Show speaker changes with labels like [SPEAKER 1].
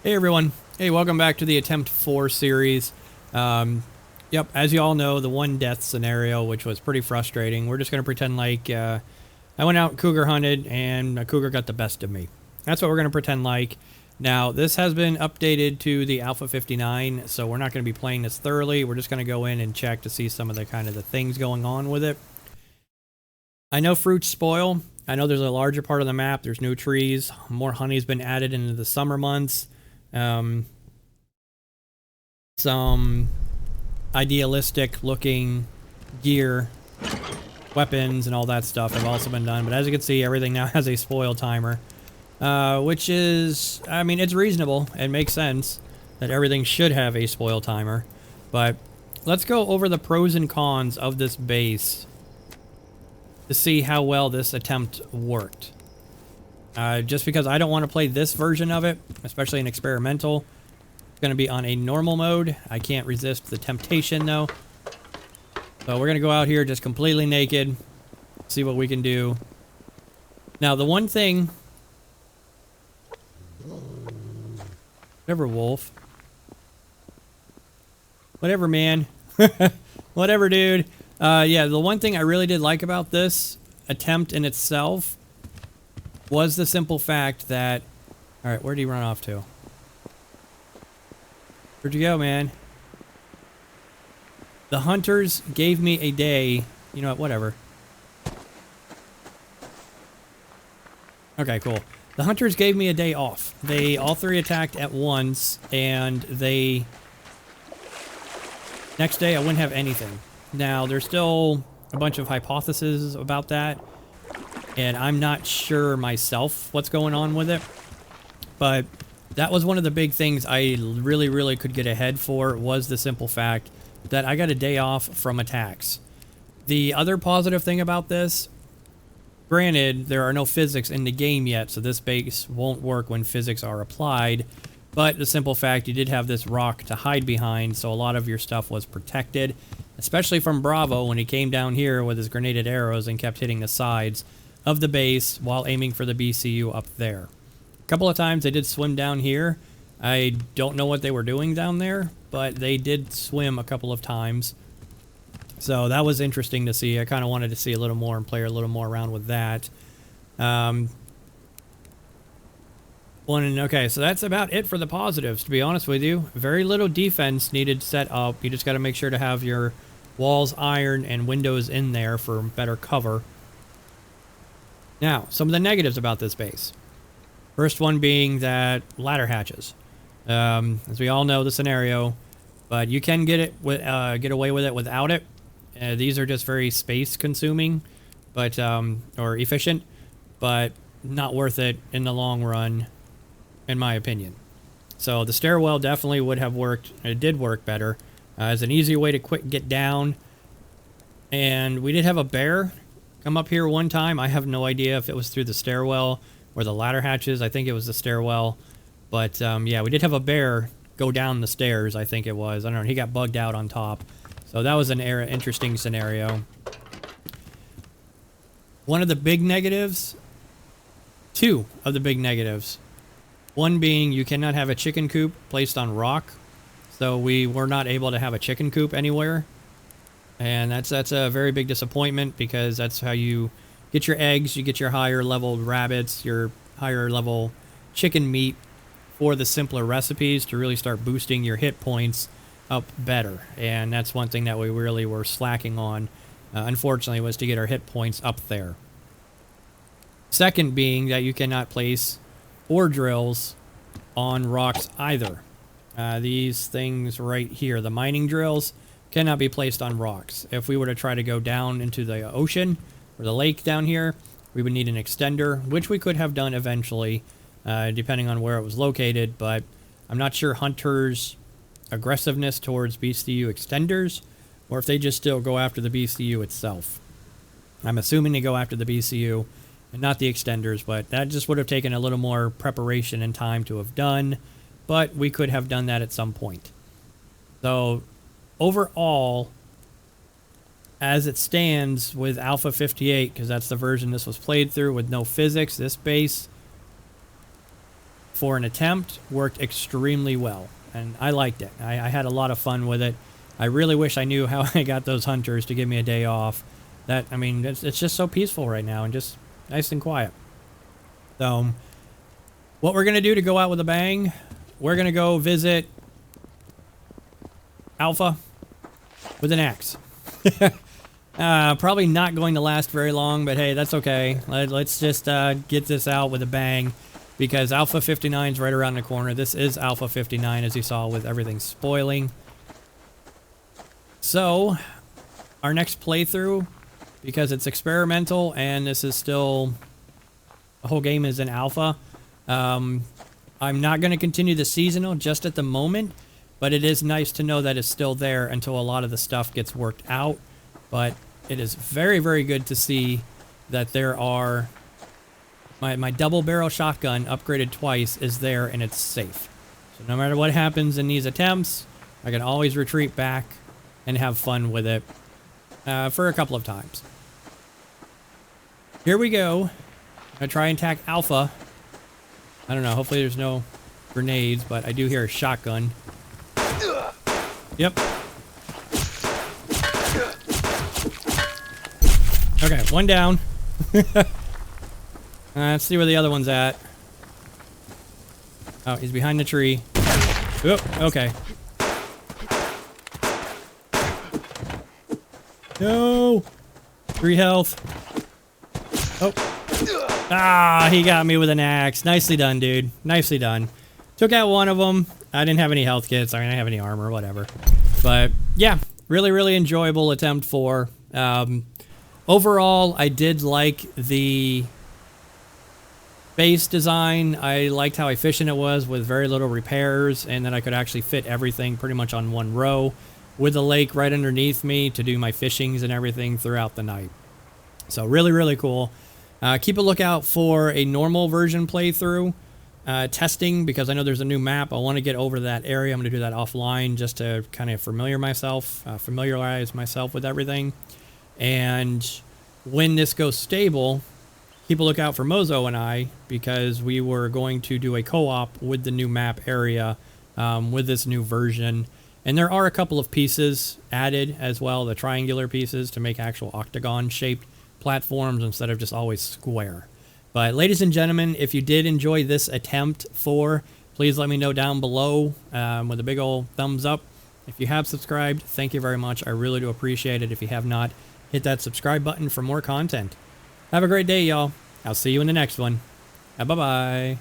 [SPEAKER 1] Hey everyone. Hey, welcome back to the Attempt 4 series. Yep, as you all know, the one death scenario, which was pretty frustrating. We're just going to pretend like I went out cougar hunted and a cougar got the best of me. That's what we're going to pretend like. Now, this has been updated to the Alpha 59, so we're not going to be playing this thoroughly. We're just going to go in and check to see some of the the things going on with it. I know fruits spoil. I know there's a larger part of the map. There's new trees. More honey's been added into the summer months. Some idealistic looking gear, weapons, and all that stuff have also been done. But as you can see, everything now has a spoil timer, which is, I mean, it's reasonable. It makes sense that everything should have a spoil timer. But let's go over the pros and cons of this base to see how well this attempt worked. Just because I don't want to play this version of it, especially an experimental. It's going to be on a normal mode. I can't resist the temptation, though. So we're going to go out here just completely naked, see what we can do. Now, the one thing... Whatever, wolf. Whatever, man. Whatever, dude. Yeah, the one thing I really did like about this attempt in itself was the simple fact that... Alright, where'd he run off to? Where'd you go, man? The hunters gave me a day... You know what, whatever. Okay, cool. The hunters gave me a day off. They all three attacked at once, and they... Next day, I wouldn't have anything. Now, there's still a bunch of hypotheses about that, and I'm not sure myself what's going on with it, but that was one of the big things I really could get ahead for, was the simple fact that I got a day off from attacks. The other positive thing about this, granted, there are no physics in the game yet, so this base won't work when physics are applied, but the simple fact you did have this rock to hide behind, so a lot of your stuff was protected, especially from Bravo when he came down here with his grenaded arrows and kept hitting the sides of the base while aiming for the BCU up there. A couple of times they did swim down here. I don't know what they were doing down there, but they did swim a couple of times. So that was interesting to see. I kind of wanted to see a little more and play a little more around with that. Okay, so that's about it for the positives, to be honest with you. Very little defense needed set up. You just got to make sure to have your walls iron and windows in there for better cover. Now, some of the negatives about this base. First one being that ladder hatches. As we all know the scenario, but you can get away with it without it. These are just very space consuming, but or efficient, but not worth it in the long run, in my opinion. So the stairwell definitely would have worked. It did work better as an easier way to get down. And we did have a bear come up here one time. I have no idea if it was through the stairwell or the ladder hatches. I think it was the stairwell. But yeah, we did have a bear go down the stairs, I think it was. I don't know. He got bugged out on top. So that was an interesting scenario. One of the big negatives, two of the big negatives. One being you cannot have a chicken coop placed on rock. So we were not able to have a chicken coop anywhere. And that's a very big disappointment, because that's how you get your eggs, you get your higher level rabbits, your higher level chicken meat for the simpler recipes to really start boosting your hit points up better. And that's one thing that we really were slacking on, unfortunately, was to get our hit points up there. Second being that you cannot place ore drills on rocks either. These things right here, the mining drills, cannot be placed on rocks. If we were to try to go down into the ocean or the lake down here, we would need an extender, which we could have done eventually, depending on where it was located, but I'm not sure hunters' aggressiveness towards BCU extenders, or if they just still go after the BCU itself. I'm assuming they go after the BCU and not the extenders, but that just would have taken a little more preparation and time to have done, but we could have done that at some point. So overall, as it stands with Alpha 58, because that's the version this was played through with no physics, this base for an attempt, worked extremely well, and I liked it. I had a lot of fun with it. I really wish I knew how I got those hunters to give me a day off. That, I mean, it's just so peaceful right now and just nice and quiet. So, what we're going to do to go out with a bang, we're going to go visit Alpha with an axe. Probably not going to last very long, but hey, that's okay. Let's just get this out with a bang, because Alpha 59 is right around the corner. This is Alpha 59, as you saw, with everything spoiling. So, our next playthrough, because it's experimental and this is still, the whole game is in alpha, I'm not going to continue the seasonal just at the moment, but it is nice to know that it's still there until a lot of the stuff gets worked out. But it is very, very good to see that there are, my double barrel shotgun upgraded twice is there and it's safe. So no matter what happens in these attempts, I can always retreat back and have fun with it for a couple of times. Here we go. I'm going to try and attack Alpha. I don't know, hopefully there's no grenades, but I do hear a shotgun. Yep. Okay, one down. Let's see where the other one's at. Oh, he's behind the tree. Oh, okay. No! 3 health. Oh. Ah, he got me with an axe. Nicely done, dude. Nicely done. Took out one of them. I didn't have any health kits. I didn't have any armor, whatever. But, yeah. Really, really enjoyable attempt 4. Overall, I did like the base design. I liked how efficient it was with very little repairs, and that I could actually fit everything pretty much on one row with the lake right underneath me to do my fishings and everything throughout the night. So really, really cool. Keep a lookout for a normal version playthrough testing, because I know there's a new map. I want to get over to that area. I'm going to do that offline just to kind of familiarize myself with everything. And when this goes stable, keep a lookout for Mozo and I, because we were going to do a co-op with the new map area with this new version. And there are a couple of pieces added as well, the triangular pieces, to make actual octagon-shaped platforms instead of just always square. But ladies and gentlemen, if you did enjoy this attempt 4, please let me know down below with a big old thumbs up. If you have subscribed, thank you very much. I really do appreciate it. If you have not, hit that subscribe button for more content. Have a great day, y'all. I'll see you in the next one. Bye-bye.